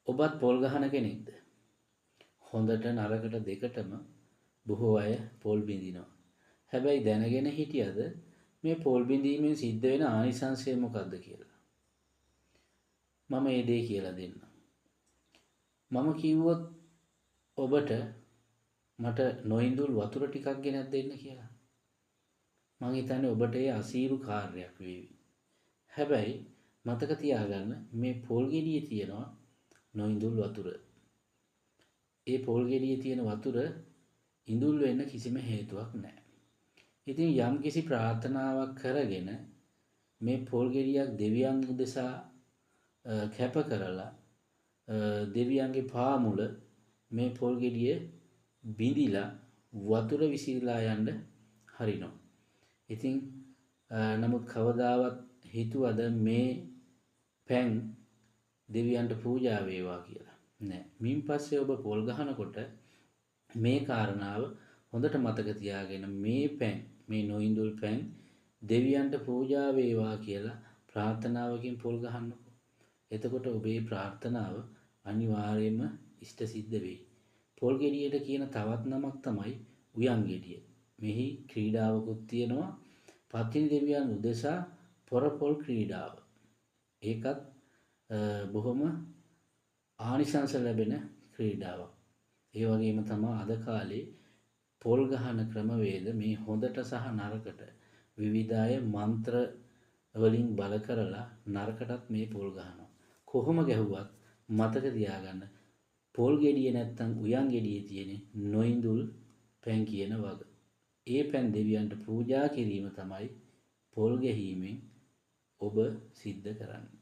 ඔබත් පොල් ගහන කෙනෙක්ද? හොඳට නරකට දෙකටම බොහෝ අය පොල් බිඳිනවා. හැබැයි දැනගෙන හිටියද මේ පොල් බිඳීමෙන් සිද්ධ වෙන ආනිසංසය මොකක්ද කියලා? මම ඒ දේ කියලා දෙන්නම්. මම කිව්වොත් ඔබට මට නොඉඳුල් වතුර ටිකක් ගෙනත් දෙන්න කියලා. මං හිතන්නේ ඔබට ඒ අසීරු කාර්යයක් වේවි. හැබැයි මතක තියාගන්න මේ පොල් ගෙඩියේ තියෙනවා නොඉඳුල් වතුර. ඒ පොල් ගෙඩියේ තියෙන වතුර ඉඳුල් වෙන්න කිසිම හේතුවක් නැහැ. ඉතින් යම් කිසි ප්‍රාර්ථනාවක් කරගෙන මේ පොල් ගෙඩියක් දෙවියන් උදෙසා කැප කරලා දෙවියන්ගේ පාමුල මේ පොල් ගෙඩිය බිඳිලා වතුර විසිරලා යන්න හරිනවා. ඉතින් නමුත් කවදාවත් හිතුවද මේ පැන් දෙවියන්ට පූජා වේවා කියලා? නෑ. මින් පස්සේ ඔබ පොල් ගහනකොට මේ කාරණාව හොඳට මතක තියාගෙන මේ පැන්, මේ නොඉඳුල් පැන් දෙවියන්ට පූජා වේවා කියලා ප්‍රාර්ථනාවකින් පොල් ගහන්නකෝ. එතකොට ඔබේ ප්‍රාර්ථනාව අනිවාර්යයෙන්ම ඉෂ්ට සිද්ධ වෙයි. පොල් ගෙඩියට කියන තවත් නමක් තමයි උයන් ගෙඩිය. මෙහි ක්‍රීඩාවකුත් තියෙනවා. පත්තිනි දෙවියන් උදෙසා පොරපොල් ක්‍රීඩාව. ඒකත් බොහොම ආනිසංස ලැබෙන ක්‍රීඩාවක්. ඒ වගේම තමයි අද කාලේ පොල් ගහන ක්‍රමවේද මේ හොඳට සහ නරකට විවිධ අය මන්ත්‍ර වලින් බල කරලා නරකටත් මේ පොල් ගහනවා. කොහොම ගැහුවත් මතක තියාගන්න පොල් ගෙඩිය නැත්තම් උයන් ගෙඩියේ තියෙන නොඉඳුල් පැන් කියන වග. ඒ පැන් දෙවියන්ට පූජා කිරීම තමයි පොල් ගැහීමෙන් ඔබ සිද්ධ කරන්නේ.